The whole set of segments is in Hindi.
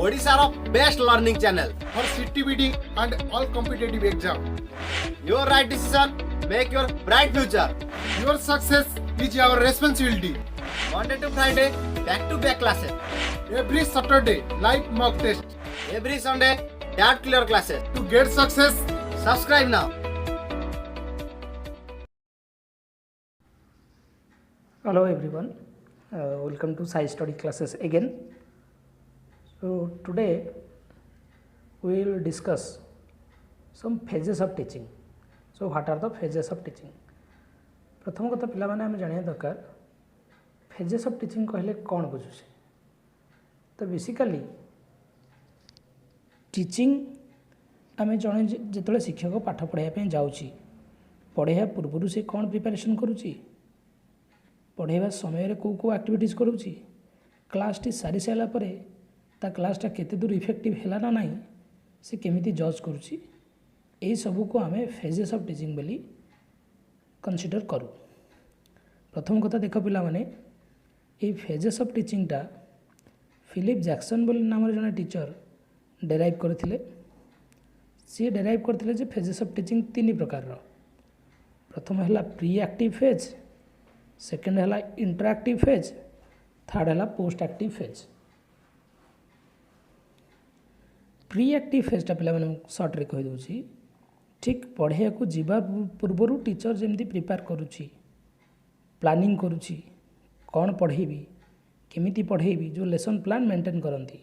Odisha's best learning channel. for CTBD and all competitive exam. Your right decision, make your bright future. Your success is our responsibility. Monday to Friday, back-to-back classes. Every Saturday, live mock test. Every Sunday, doubt clear classes. To get success, Subscribe now. Hello everyone, welcome to Sai Study classes again. So today we will discuss some phases of teaching. So what are the phases of teaching? प्रथम कथा पिला माने हमें जानिया दरकार phases of teaching कहले कौन बुझुछे. तो बेसिकली टीचिंग आम जड़े जो शिक्षक पाठ पढ़ाई जाऊँगी पढ़ाइया पूर्वर से कौन प्रिपेरेसन करुँची पढ़ाइबा समय कौ कौ एक्टिविटीज करुँची क्लास टी सारी सारा पर ता क्लासटा केते दूर इफेक्टिव है ना नहीं से केमिति जज करुँची यही सबू को आम फेजेस ऑफ टीचिंग बोली कंसीडर करूँ. प्रथम कथा देख पिला माने ये फेजेस ऑफ टीचिंगटा फिलिप जैक्सन बोली नाम जड़े टीचर डेराइव करथिले. सी डेराइव करथिले जे फेजेस ऑफ टीचिंग तीन प्रकार. प्रथम है प्री एक्टिव फेज, सेकेंड है इंटरएक्टिव फेज, थर्ड है post active phase. Pre active फेजटा पिला माने सर्ट रे कहि दोछि ठीक पढ़ाइया को जीवा पूर्वर टीचर जमी प्रिपेयर करुँची प्लानिंग करुँची कौन पढ़ेबी केमिति पढ़ेबी जो लेसन प्लान मेंटेन करती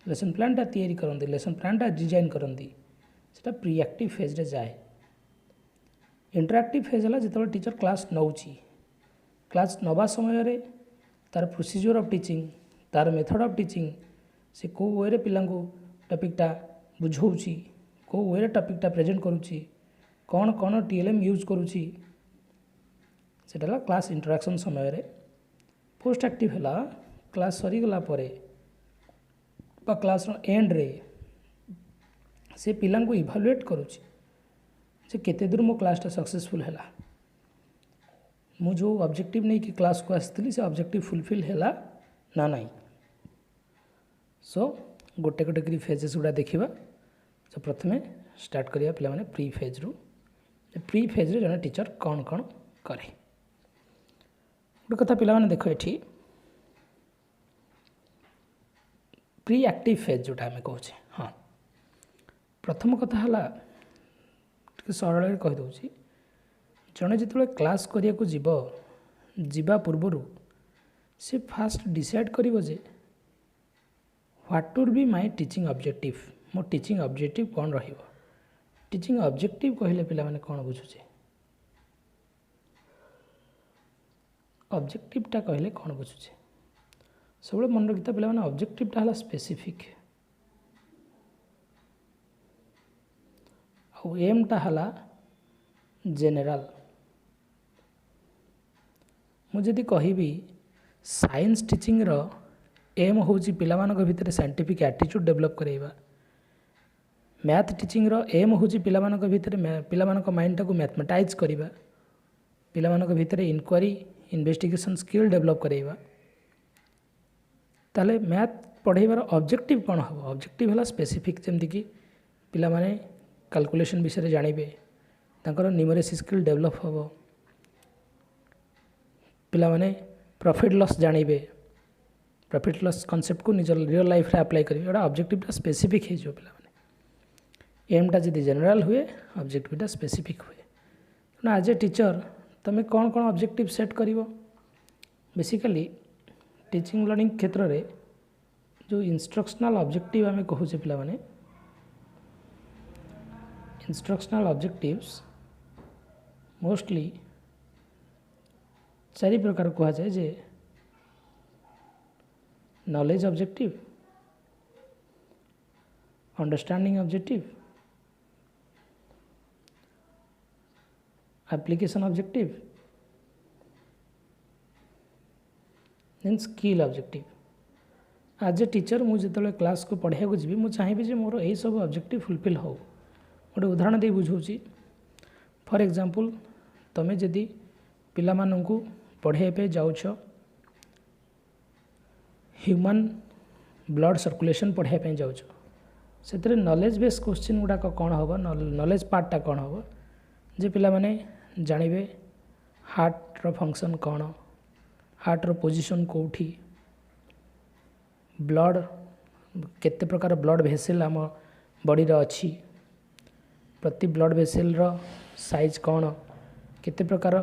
लेसन प्लानटा तैयारी करती लेसन प्लानटा डिजाइन करती सेटा प्री एक्टिव फेज रे जाए. इंटरएक्टिव फेज है जो टीचर क्लास नौची क्लास नवा समय तार प्रोसीजर ऑफ टीचिंग तार मेथड ऑफ टीचिंग से कौ वे पिला टॉपिकटा बुझाऊँची कौ वे टॉपिकटा प्रेजेंट करुँची कौन कौन टीएलएम यूज करुँची सेटा क्लास इंटरैक्शन समय रे. पोस्ट एक्टिव है क्लास सरीगला क्लास एंड रे से पिला इभालुएट करुँची जे केते दूर मो क्लासटा सक्सेसफुल है मु जो ऑब्जेक्टिव नहीं कि क्लास को आसती से ऑब्जेक्टिव फुलफिल है ना नहीं. सो गोटे गोटे करी फेजेस गुड़ा देखा. तो प्रथमे स्टार्ट करिया पिला माने प्री फेज रु. प्री फेज रे जने टीचर कौन कौन करे गोटे कथा पिला माने देखो एठी प्री एक्टिव फेज जोटा आम कहे. हाँ प्रथम कथा है सरल कहीदे जड़े जो क्लास करने को जीवा पूर्वर से फास्ट डिसाइड करिवो जे what would be my teaching objective मो टीचिंग ऑब्जेक्टिव कौन रहिबो. टीचिंग ऑब्जेक्टिव कहले पिला माने कौन बुझुचे ऑब्जेक्टिवटा कहले कौन बुझुचे सब मन रखिता पिला माने ऑब्जेक्टिवटा हला स्पेसिफिक आ एमटा हला जेनेराल. मुझे कहबी साइंस टीचिंग रो एम होची पिला मानक भितर साइंटिफिक एटीट्यूड डेवलप करैबा. मैथ टीचिंग रो एम होची पिला मानक भितर पिला मानक माइंड टाको मैथमेटाइज करबा पिला मानक भितर इनक्वारी इन्वेस्टिगेशन स्किल डेवलप करैबा. ताले मैथ पढ़ाइबार ऑब्जेक्टिव कौन हम ऑब्जेक्टिव है स्पेसिफिक जमती कि पिला माने कैलकुलेशन विषय जानिबे तांकर न्यूमरेसी स्किल डेवलप हम पिला माने प्रॉफिट लॉस जानिबे प्रॉफिट लॉस कॉन्सेप्ट को निज रियल लाइफ रे अप्लाई करिवे एटा ऑब्जेक्टिवटा स्पेसिफिक हे जो पिला माने एमटा जदी जनरल हुए ऑब्जेक्टिवटा स्पेसिफिक हुए. ना एज ए टीचर तमे कौन कौन ऑब्जेक्टिव सेट करिवो बेसिकली टीचिंग लर्निंग क्षेत्र में जो इंस्ट्रक्शनल ऑब्जेक्टिव आम कहूचे पिला माने इंस्ट्रक्शनल ऑब्जेक्टिव्स मोस्टली चारि प्रकार कह जाए जे knowledge objective understanding objective application objective then skill objective. As a teacher मुझे जो क्लास को पढ़ाया जी मुझे चाहिए जे मोर यही सब ऑब्जेक्टिव फुलफिल हो. गोटे उदाहरण दे बुझाऊँ फॉर एग्जांपल तुम्हें जदि पिला मानू पढ़ाई पे जाऊछ ह्यूमन ब्लड सर्कुलेशन पढ़ाई जाऊँ से नॉलेज बेस क्वेश्चन गुड़ाक कौन हम नॉलेज पार्टा कौन हम जे पिला माने जानवे हार्टर फंक्शन कौन हार्टर पोजिशन कौटी ब्लड केते प्रकार ब्लड भेसेल आम बॉडी अच्छी प्रति ब्लड भेसेल रो साइज कौन केते प्रकार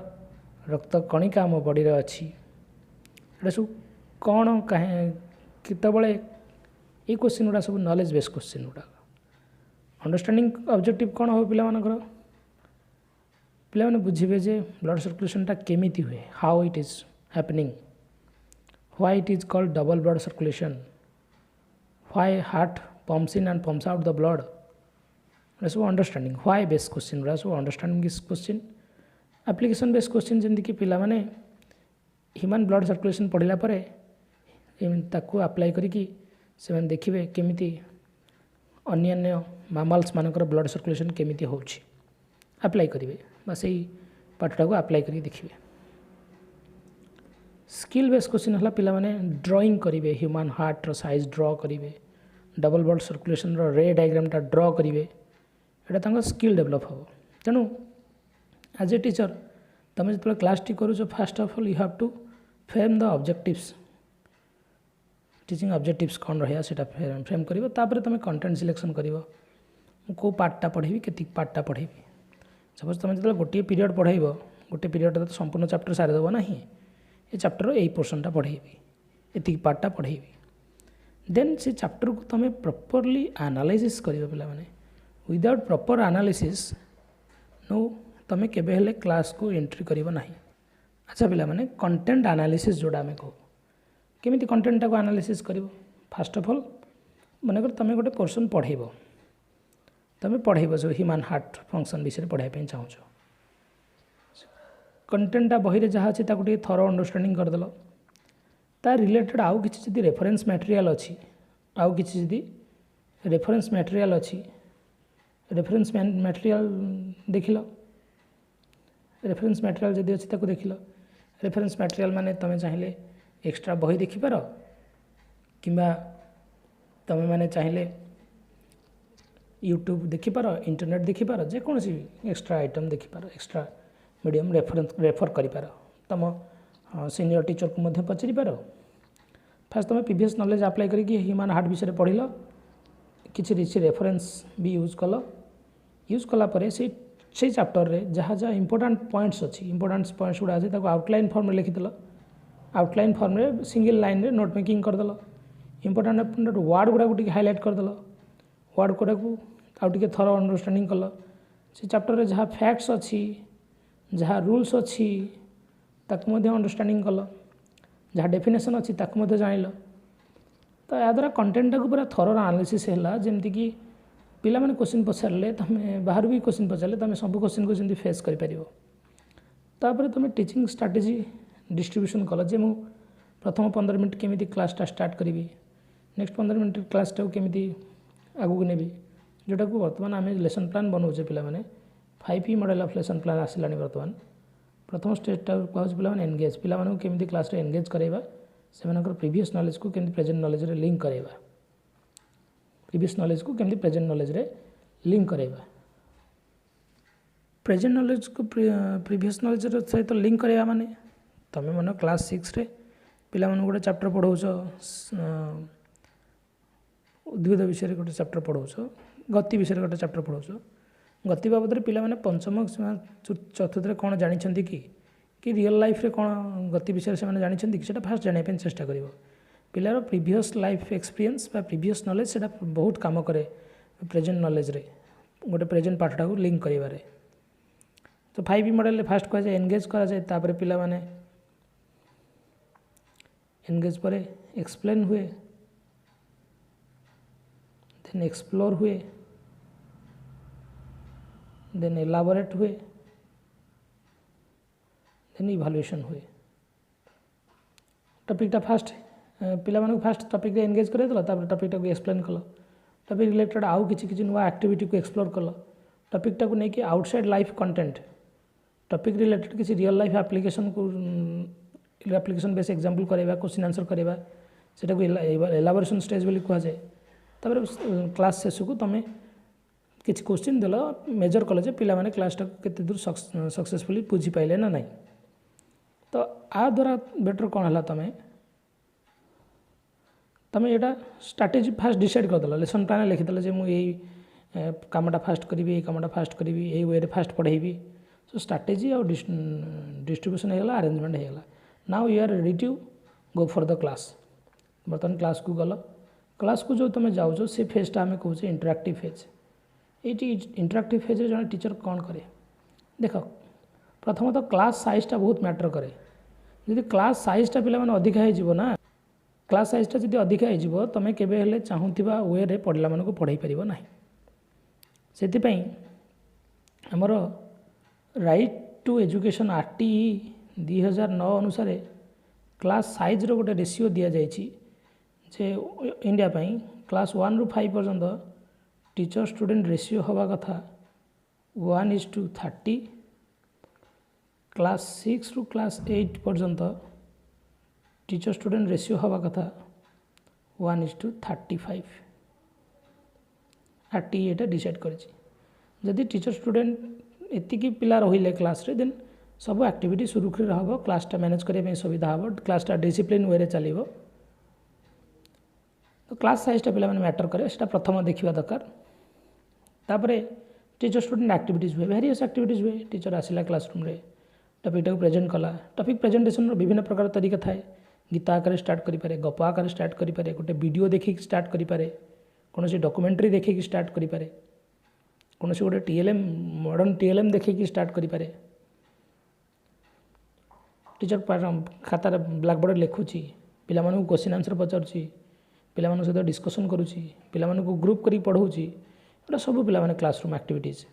रक्त कणिका आम बॉडी अच्छी एटा सब कौन कहे केतबले ये क्वेश्चन गुड़ा सब नॉलेज बेस क्वेश्चन गुड़ा अंडरस्टैंडिंग ऑब्जेक्टिव कौन हो पिला मानकर पिला माने बुझिबे जे ब्लड सर्कुलेशनटा केमिति हुए how it is happening why it is called double blood circulation why heart pumps in and pumps out the blood सब अंडरस्टैंडिंग व्हाई बेस क्वेश्चन गुड़ा सब understanding this question application base question जमती कि पिला माने ह्यूमन ब्लड सर्कुलेशन पढ़ला परे ताकू अप्लाई करिकी से देखिए केमिति अन्य मामल्स मानकर ब्लड सर्कुलेशन केमिति होउछि अप्लाई करेंगे बस यही पाठटा को अप्लाई करी देखिए स्किल बेस क्वेश्चन है पिला माने ड्राइंग करेंगे ह्यूमन हार्ट साइज ड्र करेंगे डबल ब्लड सर्कुलेशन रे डायग्रामटा ड्र करेंगे यहाँ स्किल डेभलप हम तेणु एज ए टीचर तुम जो क्लास टी करूछ first of all you have to frame the objectives teaching objectives कौन रहा है फ्रेम कर तुम कंटेंट सिलेक्शन कर कौ पार्टा पढ़ेबी केतिक पार्टा पढ़ेबी सपोज तुम जो गोटे पीरियड पढ़ेब गोटे पीरियड तो संपूर्ण चैप्टर सारीदेव ना ये चैप्टर यही पोर्शनटा पढ़ेबी एतिक पार्टा पढ़ेबी देन से चैप्टर को तुम प्रॉपर्ली एनालाइसिस कर पे विदाउट प्रॉपर एनालिसिस नो तुम केबे क्लास को एंट्री कर ना। अच्छा पिला माने कंटेंट एनालिसिस जोड़ा आम कहू केमिति कंटेंटा को एनालिसिस कर फास्ट ऑफ ऑल मनकर तुम गोटे पोर्शन पढ़ेब तुम पढ़ेब जो ह्यूमन हार्ट फंक्शन विषय पढ़ाई चाहूँ कंटेंटा बही जहाँ अच्छी ताकू थरो अंडरस्टैंडिंग करदेल ता रिलेटेड आउ किसी जदि रेफरेंस मटेरियल अच्छी आउ किसी जदि रेफरेंस मटेरियल अच्छी रेफरेंस मटेरियल देखिल रेफरेंस मटेरियल जदि अच्छी ताकू देखिल रेफरेंस मटेरियल माने तुम चाहिए एक्स्ट्रा बही देखिपार किंबा तुम मैंने चाहिए यूट्यूब देखिपार इंटरनेट देखिपार जेकोसी एक्स्ट्रा आइटम देखिपार एक्स्ट्रा मीडियम रेफर करिपार तुम सीनियर टीचर को मध्य पचारि पार फास्ट तुम प्रीवियस नॉलेज अप्लाई करके ह्यूमन हार्ट विषय पढ़ल किसी रेफरेंस भी यूज कला परे से चैप्टर रे जहाँ जहाँ इंपोर्टेंट पॉइंट्स अच्छी इंपोर्टेंट पॉइंट्स गुड़ा अच्छे आउटलाइन फॉर्म में लिखिदेल आउटलाइन फॉर्म रे सिंगल लाइन रे नोट मेकिंग करदेल इंपोर्टेंट वर्ड गुड़ा को हाईलाइट करदेल वर्ड गुड़ा को आउटे थरो अंडरस्टैंडिंग कल से चैप्टर रे जहाँ फैक्ट्स अच्छी जहाँ रूल्स अच्छी ताकू अंडरस्टैंडिंग कल जहाँ डेफिनेशन अच्छी ताकू जान तो या द्वारा कंटेंट को पूरा थरो एनालिसिस है जमती कि पिला माने क्वेश्चन पचारे तुम बाहर भी क्वेश्चन पचारे तुम सब क्वेश्चन को जमी फेस कर तुम टीचिंग स्ट्राटेजी डिस्ट्रीब्यूशन कल जे मु प्रथम 15 मिनट केमी क्लासटा स्टार्ट करी नेक्स्ट 15 मिनट क्लासटा केमी आगू नेबी जोटा को बर्तमान आम लेसन प्लान बनाऊे पे 5P model of lesson plan आसला बर्तमान प्रथम स्टेजटा कहूँ पे एनगेज पे केमी क्लास एनगेज कराइबा से प्रीवियस नॉलेज को केमी प्रेजेंट नॉलेज रे लिंक कराइबा प्रीवियस नॉलेज को केमी प्रेजेंट नॉलेज रे लिंक कराइबा प्रेजेंट नॉलेज को प्रीवियस नॉलेज सहित लिंक कराइबा माने तुम मन क्लास 6 रे पिला मन गोटे चैप्टर पढ़ाऊछ उद्भिद विषय गोटे चैप्टर पढ़ाऊछ गति विषय गोटे चैप्टर पढ़ाऊछ गति बाबद पिला माने पंचम चतुर्थ रे कौन जानी कि रियल लाइफ रे कौन गति विषय से जानी कि फास्ट जानापी चेष्टा कर पिलार प्रीवियस लाइफ एक्सपीरियंस बा प्रीवियस नॉलेज से बहुत काम करे प्रेजेंट नॉलेज रे गोटे प्रेजेंट पाठटा को लिंक करिवारे तो 5P मॉडल फास्ट कह जाए एनगेज करा जाए तापर पिला माने एनगेज पर एक्सप्लेन हुए देन एक्सप्लोर हुए देन एलाबोरेट हुए देन इभालुएशन हुए टॉपिकटा फास्ट पिला मानक फास्ट टॉपिक एनगेज कर टॉपिकटा को एक्सप्लेन कल टॉपिक रिलेटेड आउ किसी नुआ एक्टिविटी को एक्सप्लोर कल टॉपिकटा को लेकिन outside life content topic related किसी रियल लाइफ एप्लिकेशन को एप्लिकेशन बेस एग्जांपल कराइबा क्वेश्चन आंसर कराइबा सेटा को एलाबोरेशन स्टेज बोली कहुए तापर क्लास शेष को तुम किसी क्वेश्चन देल मेजर कल पिला माने क्लास टाक केते दूर सक्सेसफुली बुझी पाइले ना नहीं। तो आ द्वारा बेटर कौन है तुम यहाँ स्ट्राटेजी फास्ट डिसाइड करदेल लेसन प्लान लिखिदेल जे मुझे कामटा फास्ट करी यही कामटा फास्ट करी यही वे फास्ट पढ़ेबी। सो स्ट्राटेजी और डिस्ट्रीब्यूशन होगा अरेंजमेंट होगा। Now you are ready to go for the class. बर्तमान क्लास को गल क्लास को जो तुम जाओ से फेजटा आम कहे इंटरैक्टिव फेज। ये इंटरैक्टिव फेज रे जड़े टीचर कौन करे देख प्रथमतः क्लास साइजटा बहुत मैटर करे। जदि क्लास साइजटा पिला माने अधिका हो ना क्लास साइजटा जदि अधिका हो तुम केबे हेले चाहूथिबा वे रे पढ़ला मानक पढ़ाई परिबो नाही। सेतिपई हमर राइट टू एजुकेशन आरटीई 2009 अनुसार क्लास साइज रो गोटे रेशियो दिया जाइछि जे इंडिया पई क्लास 1 रु 5 पर्यंत टीचर स्टूडेंट रेशियो हवा कथा 1:30। क्लास 6 रु क्लास 8 पर्यंत टीचर स्टूडेंट रेशियो हवा कथा 1:35। आरटीई एटा डिसाइड करिछि जदि टीचर स्टूडेंट एतिकी पिला रहिले क्लास रे देन सब एक्टिविटी सुरुखुरु रहबो क्लासटा मैनेज करबा सुविधा हबो क्लासटा डिसिप्लिन वे रे चलिबो। तो क्लास साइजटा पिला माने मैटर करे सेटा प्रथम देखिबा दरकार। तापरे टीचर स्टूडेंट एक्टिविटीज हुए वेरियस एक्टिविटीज हुए टीचर आसिला क्लासरूम रे टॉपिक टाक प्रेजेंट कला टॉपिक प्रेजेंटेशन रो विभिन्न प्रकार तरीका थाए गीत आकार स्टार्ट करि पारे गप आकार स्टार्ट करि पारे गोटे वीडियो देखि स्टार्ट करि पारे कोनोसी डॉक्यूमेंट्री देखि स्टार्ट करि पारे कोनोसी गोटे टीएलएम मॉडर्न टीएलएम देखि स्टार्ट करि पारे। टीचर खातार ब्लैक बोर्ड लिखुची पिला मानू क्वेश्चन आंसर पचारुची पिला मानू सहित डिस्कशन करुची पिला मानू ग्रुप करी पढ़ाऊची एटा सब पिला माने classroom activities.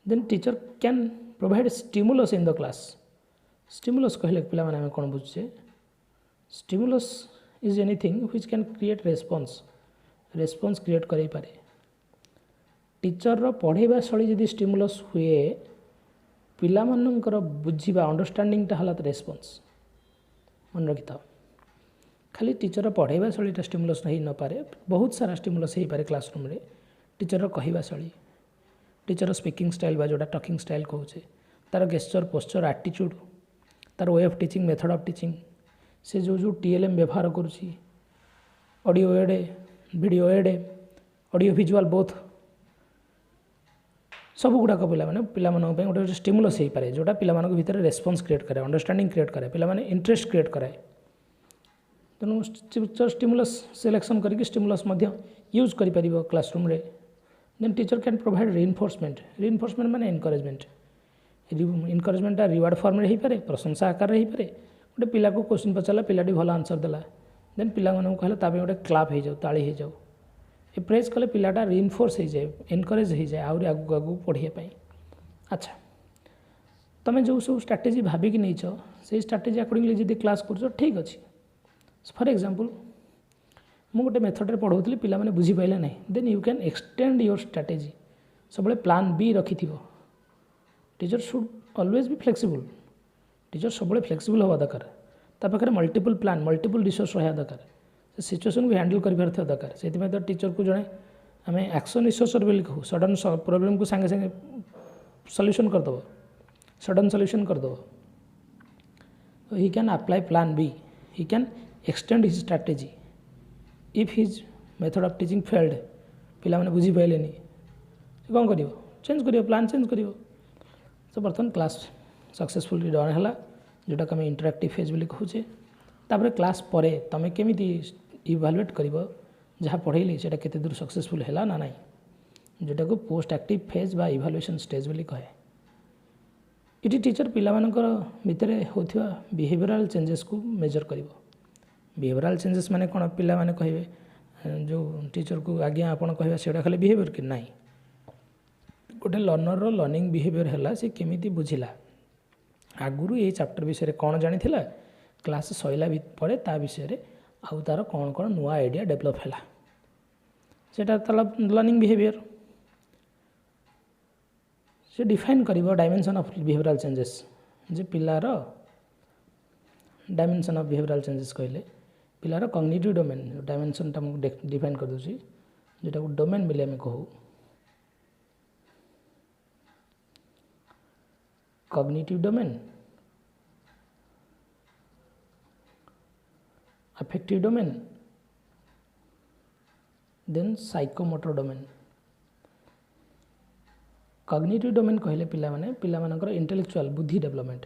Then teacher can provide stimulus in the class. Stimulus कहले पिला माने हम कोन बुझे stimulus is anything which can create response create करै पारे। टीचर रो पढ़ेबा शैली जदि स्टिमुलस हुए पिला मानकर बुझीबा अंडरस्टैंडिंग टा हला रेस्पॉन्स मन रखि था। खाली टीचर पढ़ेबा शैलीटा स्टिमुलस नहीं न पारे बहुत सारा स्टिमुलस हो पारे क्लासरूम रे टीचर कहवा शैली टीचर स्पीकिंग स्टाइल बा जोटा टॉकिंग स्टाइल कहूचे तार गेस्चर पोस्चर एटीट्यूड तार way of teaching method of teaching से जो टीएलएम व्यवहार करुची audio aid video aid audio visual both सब गुड़ाक पिला गोटे स्टिमुलस हो पाए जोटा पिला भितर रेस्पॉन्स क्रिएट करे अंडरस्टैंडिंग क्रिएट करे पिला इंटरेस्ट क्रिएट कराए। तेणु टीचर स्टिमुलस सिलेक्शन करके स्टिमुलस यूज कर क्लासरूम रे। देन टीचर कैन प्रोवाइड रिइनफोर्समेंट माने इनकरेजमेंट रिवार्ड फॉर्म रे पारे प्रशंसा आकार रे पारे गोटे पिला को क्वेश्चन पचारा पिलाटी भल आंसर देला देन पिला कहले तापे गोटे क्लाप हो जाओ ताली हो जाओ ये प्रेज कले पिलाटा रिइनफोर्स हो जाए एनकरेज हो जाए आउरी आगु आगु पढ़ाई। अच्छा तुम जो सब स्ट्राटेजी भाविक नहीं से स्ट्राटेजी अकॉर्डिंगली जब क्लास कर ठीक अच्छे। फॉर एग्जांपल मु गोटे मेथड रे पढ़ाऊली पिला माने बुझी पाइले नहीं then you can extend your strategy सब प्लान बी रखि teacher should always be flexible teacher सब फ्लेक्सिबल हवा दरकार ता पाखे मल्टीपल प्लान मल्टीपल रिसोर्स रहा दरकार सिचुएशन को हैंडल कर दरकार से तो टीचर को जड़े आम एक्शन रिसोर्सर बोली कहू सडन प्रोब्लेम को सांगे सांगे सॉल्यूशन करदेव सडन सॉल्यूशन करदेव। He can apply plan B he can extend his strategy if his method of teaching failed पिला माने बुझी पाइले कौन कर चेंज कर प्लान चेंज कर। तो बर्तमान क्लास सक्सेसफुली डन है जोटा आम इंटरैक्टिव फेज बोली कहूचे। तापर क्लास पर तुम केमी इवालुएट कर जहाँ पढ़ेली से केते दूर सक्सेसफुल है ना नहीं जोटा को पोस्ट एक्टिव फेज बा इवालुएशन स्टेज बोली कहे। ये टीचर पिला भितर होता बिहेवियरल चेंजेस को मेजर कर। बिहेवियरल चेंजेस माने कौन पिला माने कहे जो टीचर को आज्ञा आपन कहवा से खाली बिहेवियर कि नहीं गोटे लर्नर रो लर्निंग बिहेवियर है सी केमी बुझिला आगुरु ये चैप्टर विषय कौन जानी क्लास सैला पर ता विषय आउ तार कौन कौन नुआ आइडिया डेभलप है सेटा लर्निंग बिहेवियर से डिफाइन कर डायमेंशन ऑफ बिहेवियरल चेंजेस जे पिलार डायमेंशन ऑफ बिहेवियरल चेंजेस कहले पिलार कॉग्निटिव डोमेन डायमेंशनटा मुझे डिफाइन कर दूसरी जोटा को डोमेन बोले आम कहू cognitive domain affective domain then psychomotor domain cognitive domain कहले पिला माने पिला मानकर इंटेलेक्चुअल बुद्धि डेवलपमेंट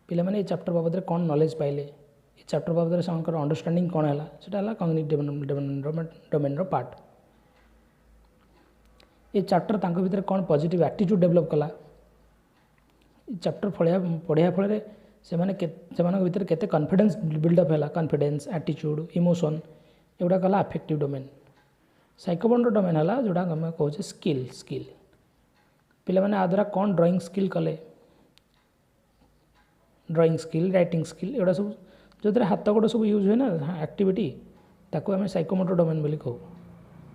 पिला माने ए चैप्टर बाबद कौन नॉलेज पाइले ए चैप्टर बाबद से अंडरस्टैंडिंग कौन है सेटा है कॉग्निटिव डोमेन रो पार्ट ये चैप्टर तांको भीतर कौन पॉजिटिव एटीट्यूड डेवलप कला चैप्टर पढ़िया फल से भीतर केते कॉन्फिडेंस बिल्डअप है कॉन्फिडेंस एटीट्यूड इमोशन एगुड़ा कला अफेक्टिव डोमेन साइकोमोटर डोमेन है जोड़ा आम कहे स्किल स्किल पिला माने आ द्वारा कौन ड्राइंग स्किल कले ड्राइंग स्किल राइटिंग स्किल एगुड़ा सब जो हाथ गोड़ सब यूज हुए ना एक्टिविटी ताको आम साइकोमोटर डोमेन बोली कहू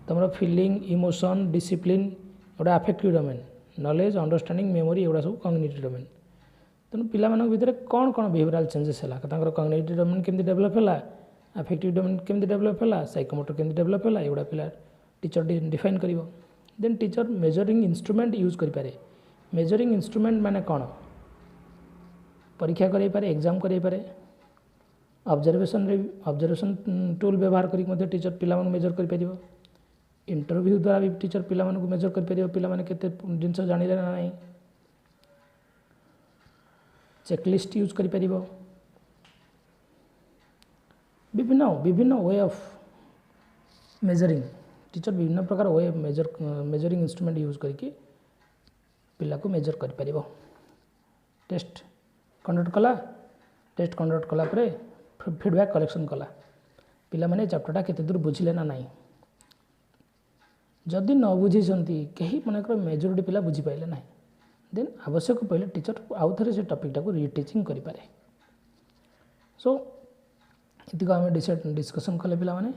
तुम फिलिंग इमोशन डिसिप्लिन एगुड़ा affective domain knowledge understanding memory एगुड़ा सब कॉग्निटिव डोमेन तेणु पिला भितर कौन कौन बिहेवियरल चेंजेस है कॉग्निटिव डोमेन केमती डेवलप है अफेक्टिव डोमेन केमती डेवलप है साइकोमोटर केमती डेवलप है एगुड़ा पिला टीचर डिफाइन कर then teacher measuring instrument use करें मेजरिंग इंस्ट्रूमेंट माने कौन परीक्षा करें एग्जाम करें ऑब्जर्वेशन टूल व्यवहार कर टीचर पिला मेजर कर इंटरव्यू द्वारा भी टीचर पिला मेजर कर पिला केते जिनस जानिले ना नहीं चेकलिस्ट यूज कर विभिन्न विभिन्न वे ऑफ मेजरिंग टीचर विभिन्न प्रकार वे मेजरिंग इंस्ट्रूमेंट यूज करके पिला को मेजर कर पारिबो टेस्ट कंडक्ट कला परे फीडबैक कलेक्शन कला पिला माने चैप्टरटा केते दूर बुझिले ना नहीं जदि न बुझी कहीं मनकर मेजोरिटी पिला बुझी पाइले ना देन आवश्यक पहले टीचर आउ थे से टॉपिकटा को रीटीचिंग करि पारे सो इतिको आम डिस्कसन कले पिला माने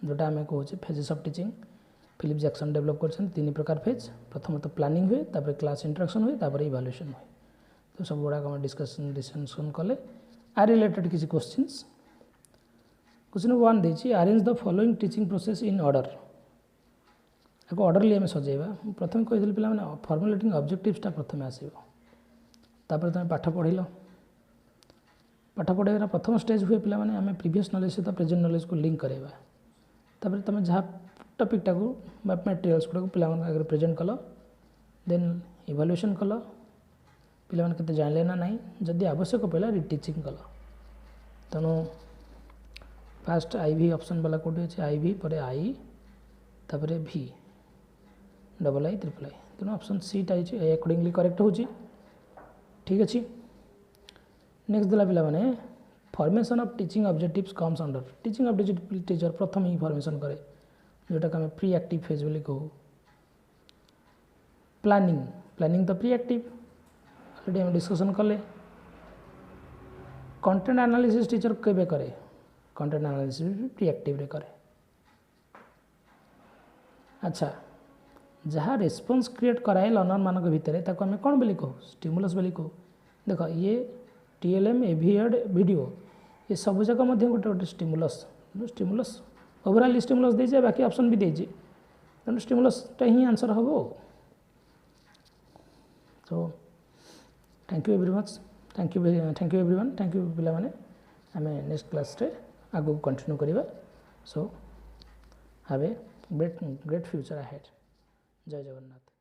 जोटा आम कहे phases of teaching Philip Jackson develop कर तीन प्रकार फेज प्रथम तो प्लानिंग हुए तापर क्लास इंटरेक्शन हुए तापर इवैल्यूएशन हुए तो सब गुड़ाक आम डिस्कसन कले आ रिलेटेड किसी क्वेश्चंस क्वेश्चन 1 देछि arrange the following teaching process in order एक ऑर्डरली आम सजेबा प्रथम कही पे फॉर्मुलेटिंग ऑब्जेक्टिव्सटा प्रथम आसो तापर तुम पाठ पढ़ल पाठ पढ़ाइबार प्रथम स्टेज हुए पिला माने आम प्रीवियस नॉलेज सहित प्रेजेंट नॉलेज को लिंक कराइबा तापर तुम जहाँ टॉपिकटा को मटेरियल्स गुड़ा को पिला आगे प्रेजेंट कल देन इवैल्यूएशन कल पिला केते जानले ना नहीं जदि आवश्यक पड़ा रिटीचिंग कल तेणु फास्ट आईवी ऑप्शन वाला कोटी अच्छे आईवी पर आई तापर भी डबल आई ट्रिपल आई तेणु ऑप्शन सीटा अकॉर्डिंगली करेक्ट हो ठीक अच्छे नेक्स्ट देला पिला माने formation of teaching objectives comes under teaching objective teacher प्रथम ही फॉर्मेशन करे जोटा आम प्री एक्टिव फेज बोली कहू प्लानिंग तो प्री एक्टिव ऑलरेडी आम डिस्कसन कले कंटेंट एनालिसिस टीचर केबे करे कंटेंट एनालिसिस भी प्री एक्टिव रे करे अच्छा जहाँ रेस्पॉन्स क्रिएट कराए लर्नर मान भितर ताको आम कौन बोली कहू स्टिमुलस बोली कहू देख ये टीएलएम एभिएड वीडियो ये सब जाक गोटे गोटे स्टिमुलस ओवरऑल स्टिमुलस दे बाकी ऑप्शन भी देजी तेणु स्टिमुलसटा ही आंसर हम so thank you every much thank you everyone thank you पिला माने आम नेक्स्ट क्लास रे आगो कंटिन्यू करिबा so have a great future ahead जय जगन्नाथ।